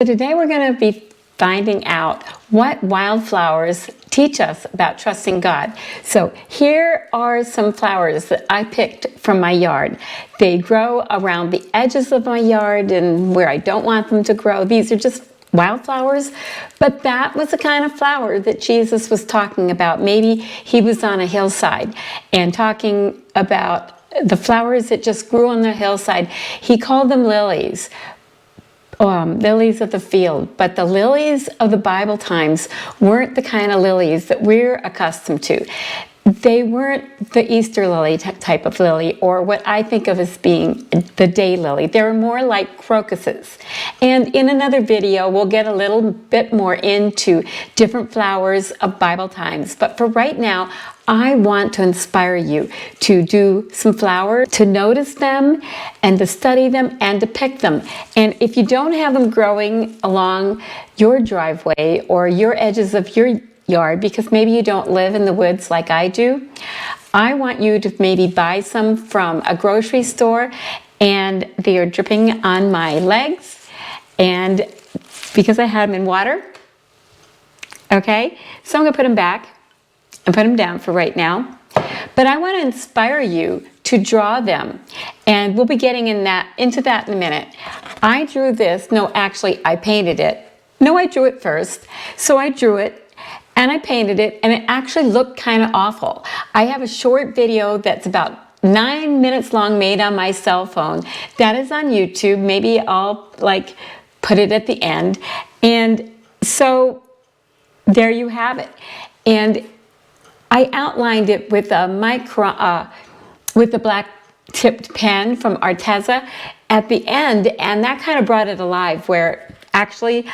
So today we're going to be finding out what wildflowers teach us about trusting God. So here are some flowers that I picked from my yard. They grow around the edges of my yard and where I don't want them to grow. These are just wildflowers, but that was the kind of flower that Jesus was talking about. Maybe he was on a hillside and talking about the flowers that just grew on the hillside. He called them lilies. Lilies of the field, but the lilies of the Bible times weren't the kind of lilies that we're accustomed to. They weren't the Easter lily type of lily, or what I think of as being the day lily. They were more like crocuses. And in another video, we'll get a little bit more into different flowers of Bible times. But for right now, I want to inspire you to do some flowers, to notice them and to study them and to pick them. And if you don't have them growing along your driveway or your edges of your yard, because maybe you don't live in the woods like I do, I want you to maybe buy some from a grocery store, and they are dripping on my legs, and because I had them in water. Okay, so I'm gonna put them back and put them down for right now. But I want to inspire you to draw them, and we'll be getting into that in a minute. I drew this. No, actually, I painted it. No, I drew it first. So I drew it and I painted it, and it actually looked kind of awful. I have a short video that's about 9 minutes long, made on my cell phone. That is on YouTube. Maybe I'll put it at the end. And so there you have it. And I outlined it with a with the black tipped pen from Arteza at the end, and that kind of brought it alive, where actually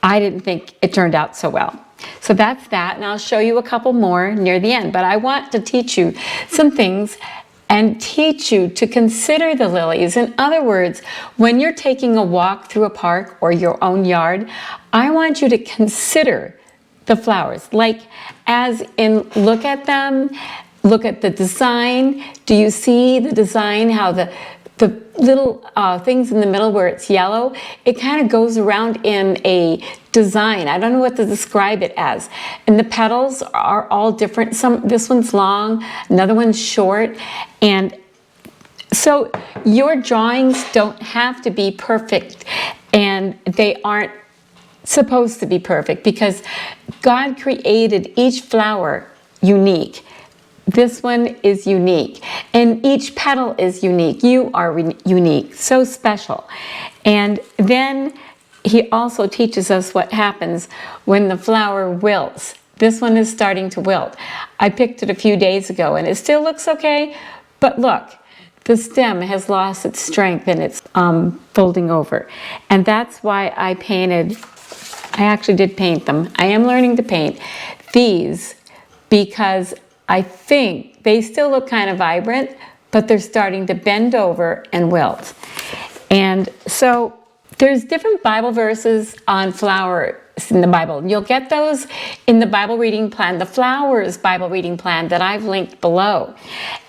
I didn't think it turned out so well. So that's that, and I'll show you a couple more near the end. But I want to teach you some things and teach you to consider the lilies. In other words, when you're taking a walk through a park or your own yard, I want you to consider the flowers, as in look at them, look at the design. Do you see the design, how the little things in the middle where it's yellow, it kind of goes around in a design. I don't know what to describe it as. And the petals are all different. This one's long, another one's short. And so your drawings don't have to be perfect, and they aren't supposed to be perfect, because God created each flower unique. This one is unique, and each petal is unique. You are unique, so special. And then he also teaches us what happens when the flower wilts. This one is starting to wilt. I picked it a few days ago, and it still looks okay, but look, the stem has lost its strength and it's folding over. And that's why I actually did paint them. I am learning to paint these because I think they still look kind of vibrant, but they're starting to bend over and wilt. And so there's different Bible verses on flowers in the Bible. You'll get those in the Bible reading plan, the flowers Bible reading plan that I've linked below.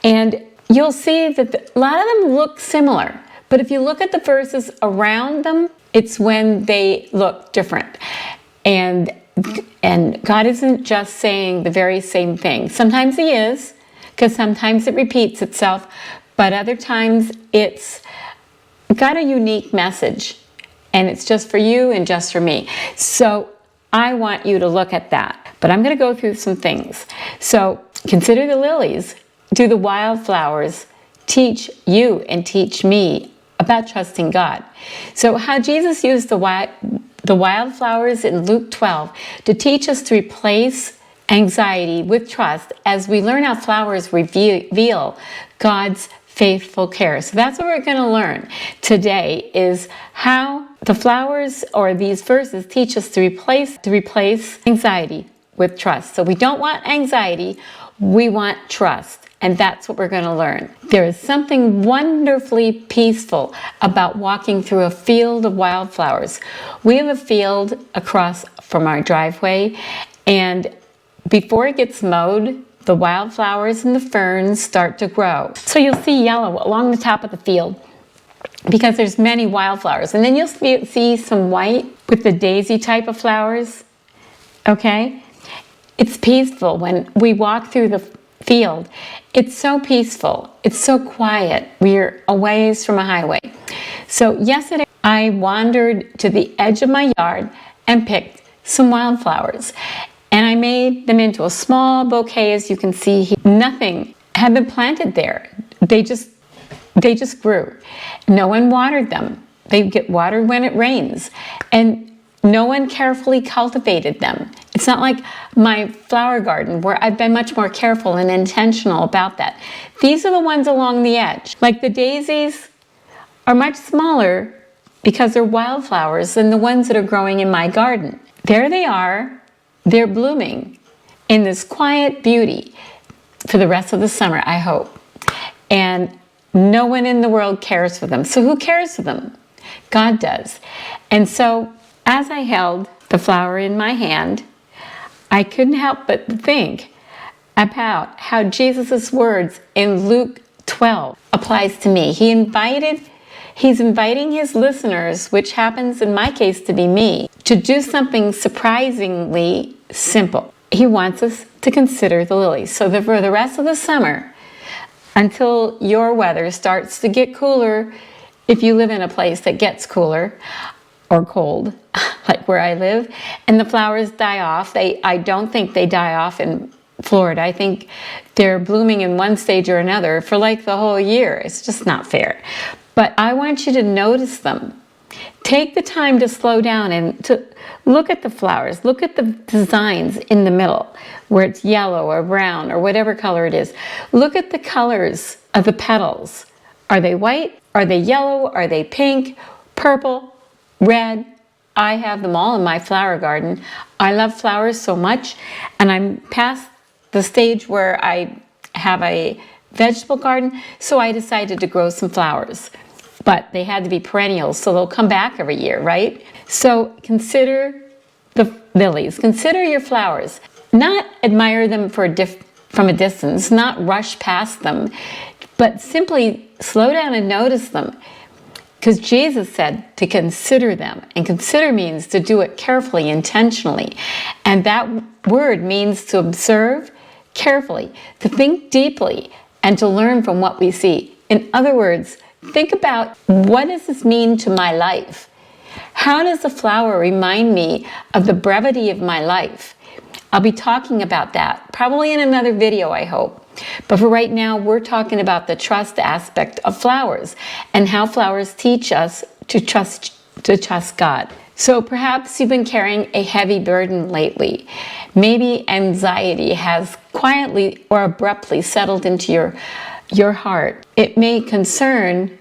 And you'll see that a lot of them look similar, but if you look at the verses around them, it's when they look different. And God isn't just saying the very same thing. Sometimes he is, because sometimes it repeats itself, but other times it's got a unique message, and it's just for you and just for me. So I want you to look at that. But I'm going to go through some things. So consider the lilies. Do the wildflowers teach you and teach me about trusting God? So how Jesus used the wildflowers in Luke 12 to teach us to replace anxiety with trust, as we learn how flowers reveal God's faithful care. So that's what we're going to learn today, is how the flowers or these verses teach us to replace anxiety with trust. So we don't want anxiety, we want trust. And that's what we're going to learn. There is something wonderfully peaceful about walking through a field of wildflowers. We have a field across from our driveway, and before it gets mowed, the wildflowers and the ferns start to grow. So you'll see yellow along the top of the field. because there's many wildflowers. And then you'll see some white with the daisy type of flowers, okay? It's peaceful when we walk through the field. It's so peaceful. It's so quiet. We're a ways from a highway. So yesterday I wandered to the edge of my yard and picked some wildflowers. And I made them into a small bouquet, as you can see here. Nothing had been planted there. They just grew. No one watered them. They get watered when it rains. And no one carefully cultivated them. It's not like my flower garden where I've been much more careful and intentional about that. These are the ones along the edge. Like the daisies are much smaller because they're wildflowers than the ones that are growing in my garden. There they are. They're blooming in this quiet beauty for the rest of the summer, I hope. And no one in the world cares for them. So who cares for them? God does. And so as I held the flower in my hand, I couldn't help but think about how Jesus' words in Luke 12 applies to me. He's inviting his listeners, which happens in my case to be me, to do something surprisingly simple. He wants us to consider the lilies. So that for the rest of the summer, until your weather starts to get cooler, if you live in a place that gets cooler or cold, like where I live, and the flowers die off. I don't think they die off in Florida. I think they're blooming in one stage or another for like the whole year. It's just not fair. But I want you to notice them. Take the time to slow down and to look at the flowers. Look at the designs in the middle where it's yellow or brown or whatever color it is. Look at the colors of the petals. Are they white? Are they yellow? Are they pink? Purple? Red? I have them all in my flower garden. I love flowers so much, and I'm past the stage where I have a vegetable garden, so I decided to grow some flowers. But they had to be perennials, so they'll come back every year, right? So consider the lilies. Consider your flowers. Not admire them from a distance, not rush past them, but simply slow down and notice them. Because Jesus said to consider them. And consider means to do it carefully, intentionally. And that word means to observe carefully, to think deeply, and to learn from what we see. In other words, think about, what does this mean to my life? How does the flower remind me of the brevity of my life? I'll be talking about that probably in another video, I hope. But for right now, we're talking about the trust aspect of flowers and how flowers teach us to trust God. So perhaps you've been carrying a heavy burden lately. Maybe anxiety has quietly or abruptly settled into your heart. It may be concern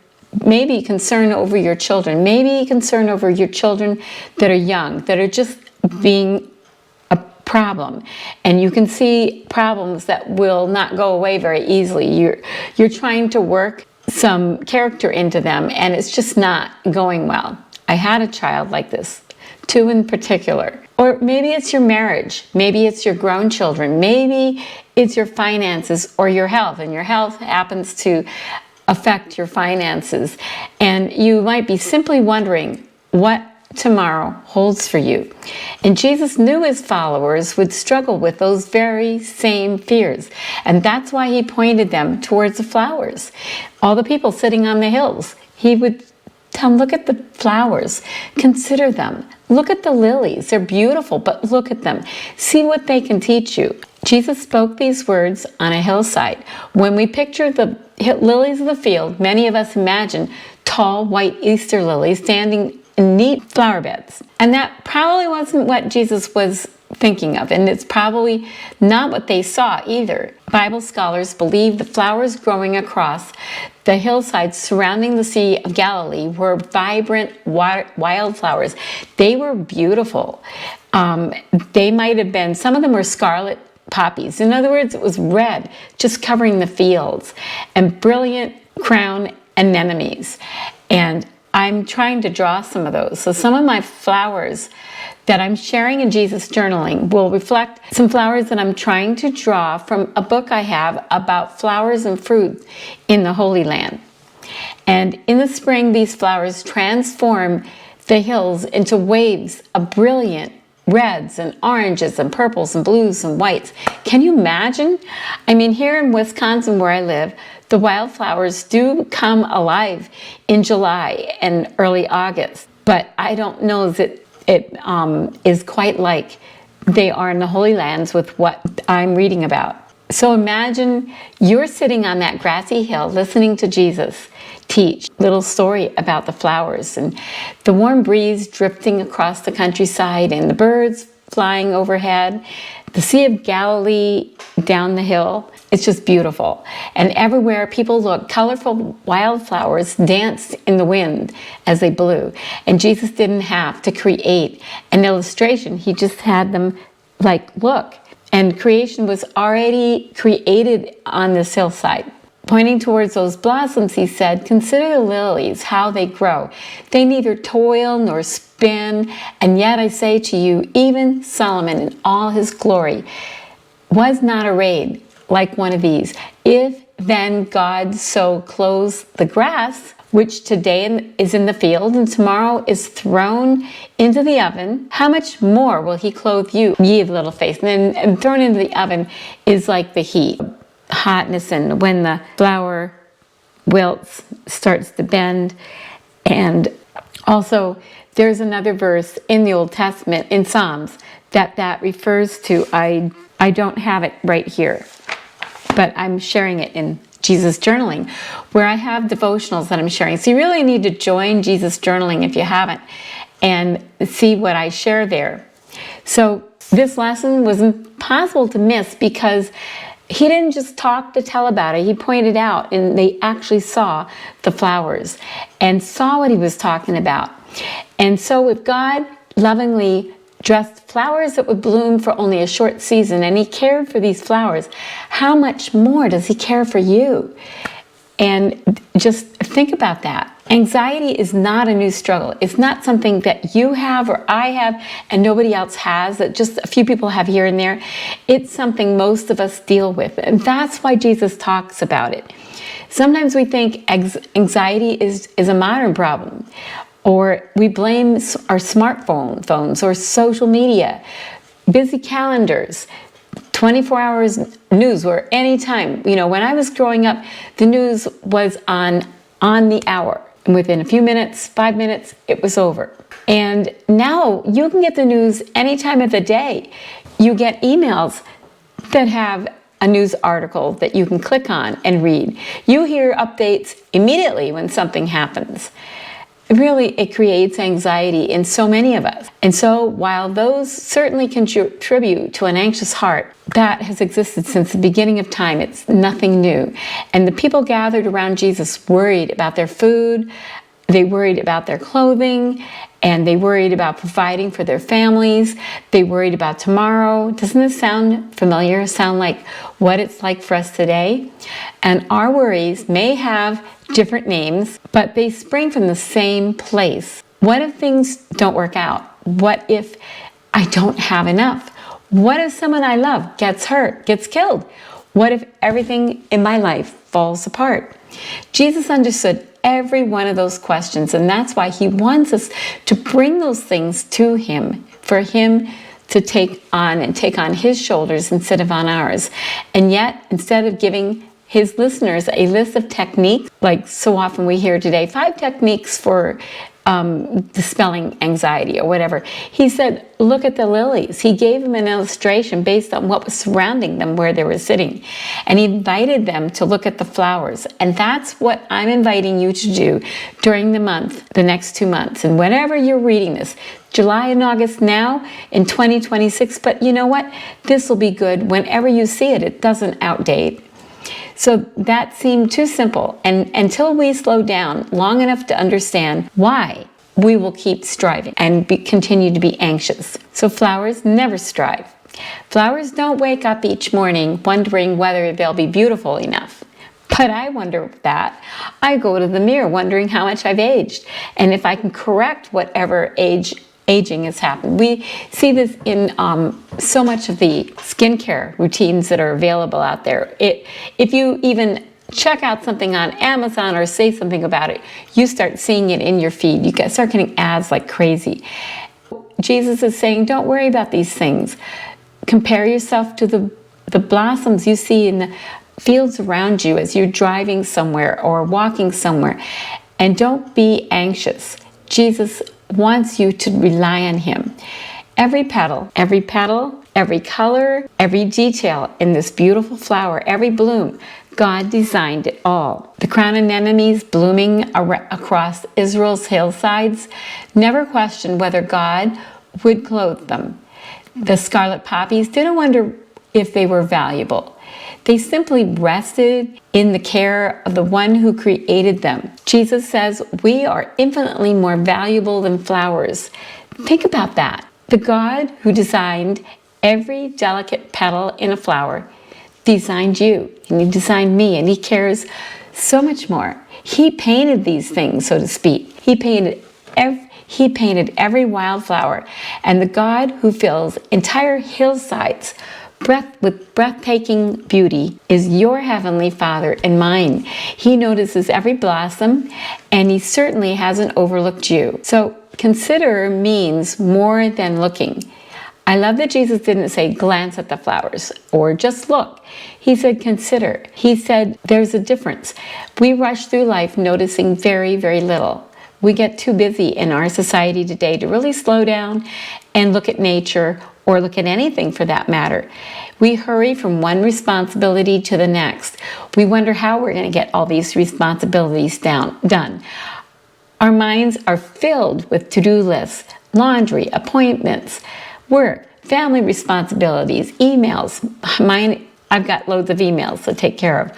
over your children, maybe concern over your children that are young, that are just being a problem. And you can see problems that will not go away very easily. You're trying to work some character into them, and it's just not going well. I had a child like this, 2 in particular. Or maybe it's your marriage, maybe it's your grown children, maybe it's your finances or your health, and your health happens to affect your finances. And you might be simply wondering what tomorrow holds for you. And Jesus knew his followers would struggle with those very same fears. And that's why he pointed them towards the flowers. All the people sitting on the hills, he would tell them, look at the flowers, consider them. Look at the lilies, they're beautiful, but look at them. See what they can teach you. Jesus spoke these words on a hillside. When we picture the lilies of the field, many of us imagine tall white Easter lilies standing in neat flower beds. And that probably wasn't what Jesus was thinking of, and it's probably not what they saw either. Bible scholars believe the flowers growing across the hillsides surrounding the Sea of Galilee were vibrant wildflowers. They were beautiful. They might have been, some of them were scarlet poppies. In other words, it was red, just covering the fields, and brilliant crown anemones. And I'm trying to draw some of those. So some of my flowers that I'm sharing in Jesus Journaling will reflect some flowers that I'm trying to draw from a book I have about flowers and fruit in the Holy Land. And in the spring, these flowers transform the hills into waves of brilliant reds and oranges and purples and blues and whites. Can you imagine? I mean, here in Wisconsin where I live, the wildflowers do come alive in July and early August, but I don't know that it is quite like they are in the Holy Lands with what I'm reading about. So imagine you're sitting on that grassy hill listening to Jesus teach a little story about the flowers and the warm breeze drifting across the countryside and the birds flying overhead, the Sea of Galilee down the hill. It's just beautiful. And everywhere people look, colorful wildflowers danced in the wind as they blew. And Jesus didn't have to create an illustration. He just had them look. And creation was already created on this hillside. Pointing towards those blossoms, he said, "Consider the lilies, how they grow. They neither toil nor spin, and yet I say to you, even Solomon in all his glory was not arrayed like one of these. If then God so clothes the grass, which today is in the field and tomorrow is thrown into the oven, how much more will he clothe you, ye of little faith?" And thrown into the oven is like the heat, hotness, and when the flower wilts, starts to bend. And also there's another verse in the Old Testament, in Psalms, that refers to. I don't have it right here, but I'm sharing it in Jesus Journaling, where I have devotionals that I'm sharing. So you really need to join Jesus Journaling if you haven't, and see what I share there. So this lesson was impossible to miss because he didn't just talk to tell about it. He pointed out, and they actually saw the flowers and saw what he was talking about. And so if God lovingly dressed flowers that would bloom for only a short season, and he cared for these flowers, how much more does he care for you? And just think about that. Anxiety is not a new struggle. It's not something that you have or I have and nobody else has, that just a few people have here and there. It's something most of us deal with, and that's why Jesus talks about it. Sometimes we think anxiety is a modern problem, or we blame our smartphones or social media, busy calendars, 24 hours news, where anytime, when I was growing up, the news was on the hour. And within a few minutes, 5 minutes, it was over. And now you can get the news any time of the day. You get emails that have a news article that you can click on and read. You hear updates immediately when something happens. Really, it creates anxiety in so many of us. And so while those certainly contribute to an anxious heart, that has existed since the beginning of time. It's nothing new. And the people gathered around Jesus worried about their food, they worried about their clothing, and they worried about providing for their families. They worried about tomorrow. Doesn't this sound familiar? Sound like what it's like for us today? And our worries may have different names, but they spring from the same place. What if things don't work out? What if I don't have enough? What if someone I love gets hurt, gets killed? What if everything in my life falls apart? Jesus understood every one of those questions, and that's why he wants us to bring those things to him, for him to take on his shoulders instead of on ours. And yet, instead of giving his listeners a list of techniques, like so often we hear today, 5 techniques for dispelling anxiety or whatever. He said, look at the lilies. He gave them an illustration based on what was surrounding them where they were sitting. And he invited them to look at the flowers. And that's what I'm inviting you to do during the next 2 months. And whenever you're reading this, July and August now in 2026, but you know what? This will be good whenever you see it. It doesn't outdate. So that seemed too simple, and until we slow down long enough to understand why, we will keep striving and continue to be anxious. So flowers never strive. Flowers don't wake up each morning wondering whether they'll be beautiful enough. But I wonder that. I go to the mirror wondering how much I've aged, and if I can correct whatever aging has happened. We see this in so much of the skincare routines that are available out there. If you even check out something on Amazon or say something about it, you start seeing it in your feed. You start getting ads like crazy. Jesus is saying, don't worry about these things. Compare yourself to the blossoms you see in the fields around you as you're driving somewhere or walking somewhere. And don't be anxious. Jesus wants you to rely on him. Every petal, every color, every detail in this beautiful flower, every bloom, God designed it all. The crown anemones blooming across Israel's hillsides never questioned whether God would clothe them. The scarlet poppies didn't wonder if they were valuable. They simply rested in the care of the one who created them. Jesus says we are infinitely more valuable than flowers. Think about that. The God who designed every delicate petal in a flower designed you, and he designed me, and he cares so much more. He painted these things, so to speak. He painted every wildflower, and the God who fills entire hillsides with breathtaking beauty is your heavenly Father and mine. He notices every blossom, and he certainly hasn't overlooked you. So consider means more than looking. I love that Jesus didn't say glance at the flowers or just look. He said consider. He said there's a difference. We rush through life noticing very, very little. We get too busy in our society today to really slow down and look at nature or look at anything for that matter. We hurry from one responsibility to the next. We wonder how we're going to get all these responsibilities done. Our minds are filled with to-do lists, laundry, appointments, work, family responsibilities, emails. I've got loads of emails to take care of.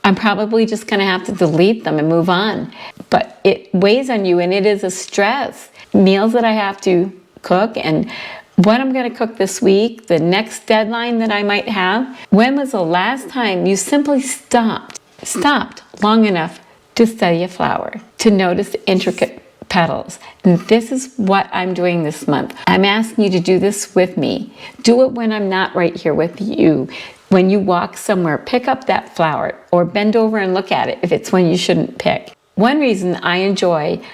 I'm probably just going to have to delete them and move on. But it weighs on you, and it is a stress. Meals that I have to cook, and what I'm going to cook this week, the next deadline that I might have. When was the last time you simply stopped long enough to study a flower, to notice the intricate petals? And this is what I'm doing this month. I'm asking you to do this with me. Do it when I'm not right here with you. When you walk somewhere, pick up that flower or bend over and look at it if it's one you shouldn't pick. One reason I enjoy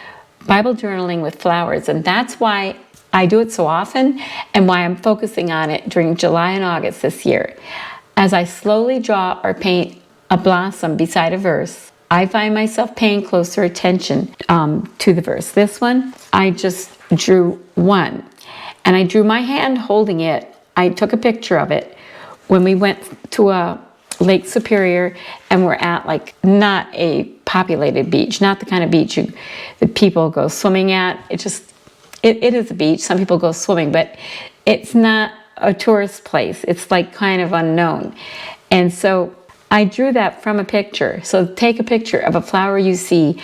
Bible journaling with flowers, and that's why I do it so often and why I'm focusing on it during July and August this year. As I slowly draw or paint a blossom beside a verse, I find myself paying closer attention to the verse. This one, I just drew one, and I drew my hand holding it. I took a picture of it when we went to a Lake Superior, and we're at like not a populated beach, not the kind of beach that people go swimming at. It is a beach. Some people go swimming, but it's not a tourist place. It's like kind of unknown. And so I drew that from a picture. So take a picture of a flower you see.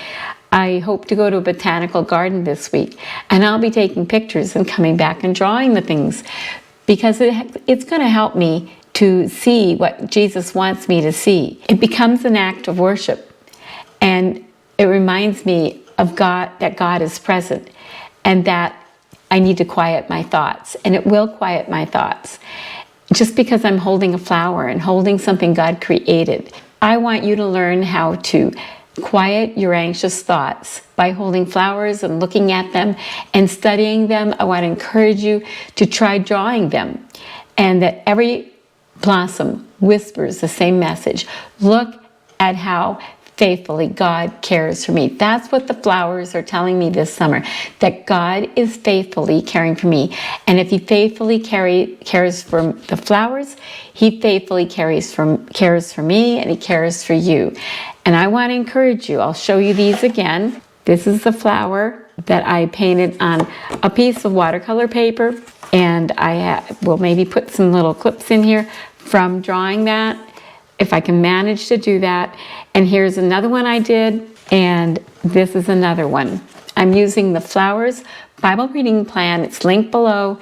I hope to go to a botanical garden this week, and I'll be taking pictures and coming back and drawing the things, because it's going to help me to see what Jesus wants me to see. It becomes an act of worship, and it reminds me of God, that God is present, and that I need to quiet my thoughts, and it will quiet my thoughts. Just because I'm holding a flower and holding something God created, I want you to learn how to quiet your anxious thoughts by holding flowers and looking at them and studying them. I want to encourage you to try drawing them, and that every blossom whispers the same message. Look at how faithfully God cares for me. That's what the flowers are telling me this summer, that God is faithfully caring for me. And if he faithfully cares for the flowers, he faithfully cares for me, and he cares for you. And I want to encourage you. I'll show you these again. This is the flower that I painted on a piece of watercolor paper, and I will maybe put some little clips in here from drawing that, if I can manage to do that. And here's another one I did, and this is another one. I'm using the Flowers Bible Reading Plan. It's linked below,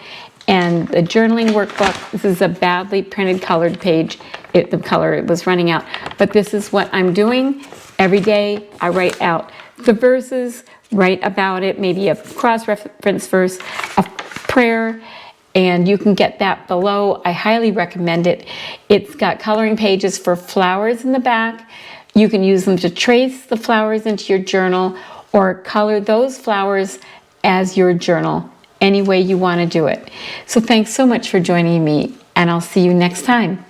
and the journaling workbook. This is a badly printed colored page. The color was running out, but this is what I'm doing every day. I write out the verses, write about it, maybe a cross-reference verse, a prayer, and you can get that below. I highly recommend it. It's got coloring pages for flowers in the back, You can use them to trace the flowers into your journal or color those flowers as your journal, any way you want to do it. So thanks so much for joining me, and I'll see you next time.